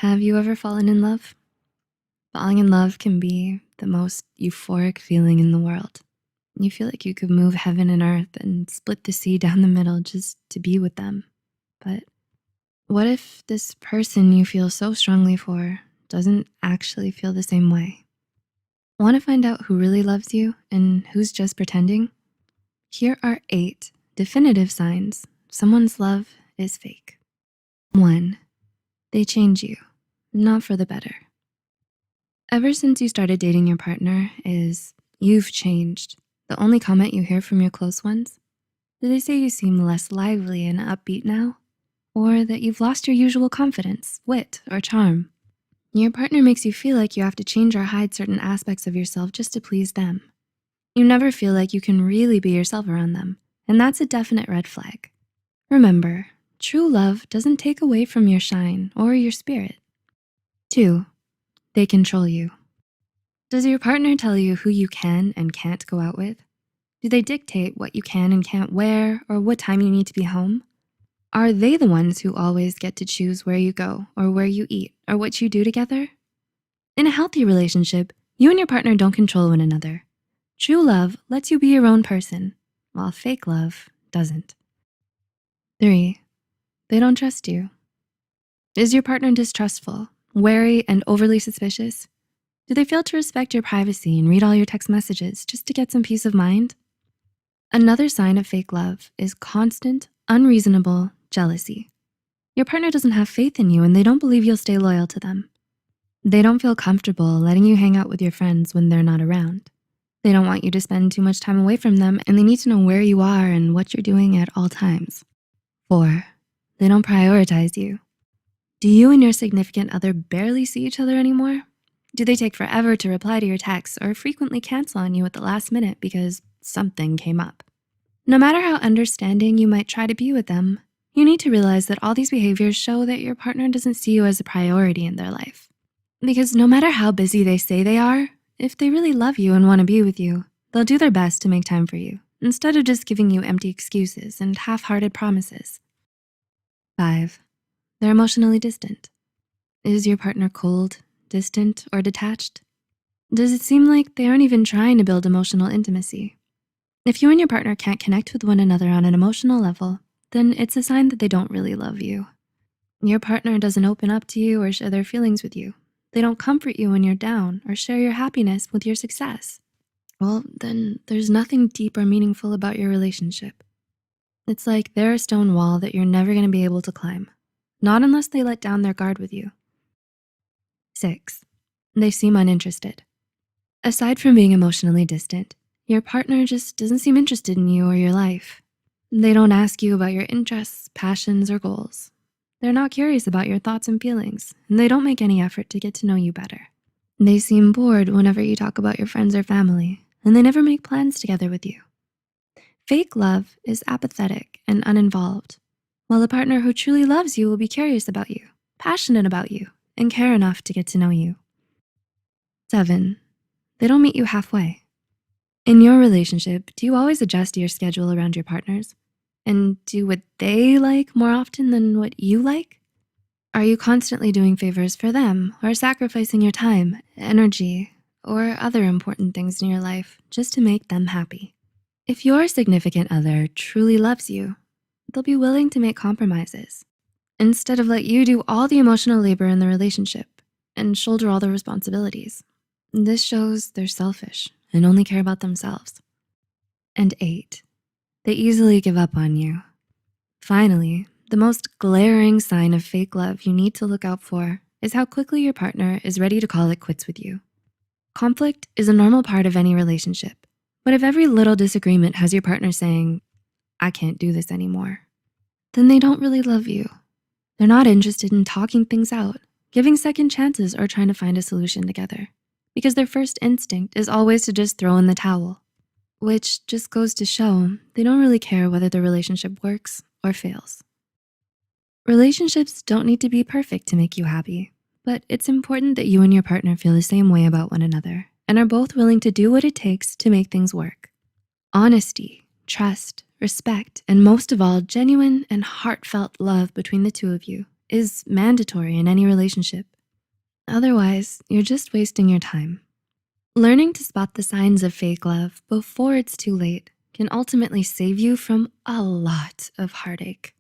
Have you ever fallen in love? Falling in love can be the most euphoric feeling in the world. You feel like you could move heaven and earth and split the sea down the middle just to be with them. But what if this person you feel so strongly for doesn't actually feel the same way? Want to find out who really loves you and who's just pretending? Here are 8 definitive signs someone's love is fake. 1. They change you, not for the better. Ever since you started dating your partner is, "You've changed," the only comment you hear from your close ones? Do they say you seem less lively and upbeat now? Or that you've lost your usual confidence, wit, or charm? Your partner makes you feel like you have to change or hide certain aspects of yourself just to please them. You never feel like you can really be yourself around them, and that's a definite red flag. Remember, true love doesn't take away from your shine or your spirit. 2. They control you. Does your partner tell you who you can and can't go out with? Do they dictate what you can and can't wear or what time you need to be home? Are they the ones who always get to choose where you go or where you eat or what you do together? In a healthy relationship, you and your partner don't control one another. True love lets you be your own person, while fake love doesn't. 3. They don't trust you. Is your partner distrustful, wary, and overly suspicious? Do they fail to respect your privacy and read all your text messages just to get some peace of mind? Another sign of fake love is constant, unreasonable jealousy. Your partner doesn't have faith in you and they don't believe you'll stay loyal to them. They don't feel comfortable letting you hang out with your friends when they're not around. They don't want you to spend too much time away from them, and they need to know where you are and what you're doing at all times. 4. They don't prioritize you. Do you and your significant other barely see each other anymore? Do they take forever to reply to your texts or frequently cancel on you at the last minute because something came up? No matter how understanding you might try to be with them, you need to realize that all these behaviors show that your partner doesn't see you as a priority in their life. Because no matter how busy they say they are, if they really love you and wanna be with you, they'll do their best to make time for you, instead of just giving you empty excuses and half-hearted promises. 5. They're emotionally distant. Is your partner cold, distant, or detached? Does it seem like they aren't even trying to build emotional intimacy? If you and your partner can't connect with one another on an emotional level, then it's a sign that they don't really love you. Your partner doesn't open up to you or share their feelings with you. They don't comfort you when you're down or share your happiness with your success. Well, then there's nothing deep or meaningful about your relationship. It's like they're a stone wall that you're never gonna be able to climb, not unless they let down their guard with you. 6. They seem uninterested. Aside from being emotionally distant, your partner just doesn't seem interested in you or your life. They don't ask you about your interests, passions, or goals. They're not curious about your thoughts and feelings, and they don't make any effort to get to know you better. They seem bored whenever you talk about your friends or family, and they never make plans together with you. Fake love is apathetic and uninvolved, while a partner who truly loves you will be curious about you, passionate about you, and care enough to get to know you. 7. They don't meet you halfway. In your relationship, do you always adjust your schedule around your partner's? And do what they like more often than what you like? Are you constantly doing favors for them or sacrificing your time, energy, or other important things in your life just to make them happy? If your significant other truly loves you, they'll be willing to make compromises instead of let you do all the emotional labor in the relationship and shoulder all the responsibilities. This shows they're selfish and only care about themselves. And 8. They easily give up on you. Finally, the most glaring sign of fake love you need to look out for is how quickly your partner is ready to call it quits with you. Conflict is a normal part of any relationship, but if every little disagreement has your partner saying, "I can't do this anymore," then they don't really love you. They're not interested in talking things out, giving second chances, or trying to find a solution together, because their first instinct is always to just throw in the towel. Which just goes to show they don't really care whether the relationship works or fails. Relationships don't need to be perfect to make you happy, but it's important that you and your partner feel the same way about one another and are both willing to do what it takes to make things work. Honesty, trust, respect, and most of all, genuine and heartfelt love between the two of you is mandatory in any relationship. Otherwise, you're just wasting your time. Learning to spot the signs of fake love before it's too late can ultimately save you from a lot of heartache.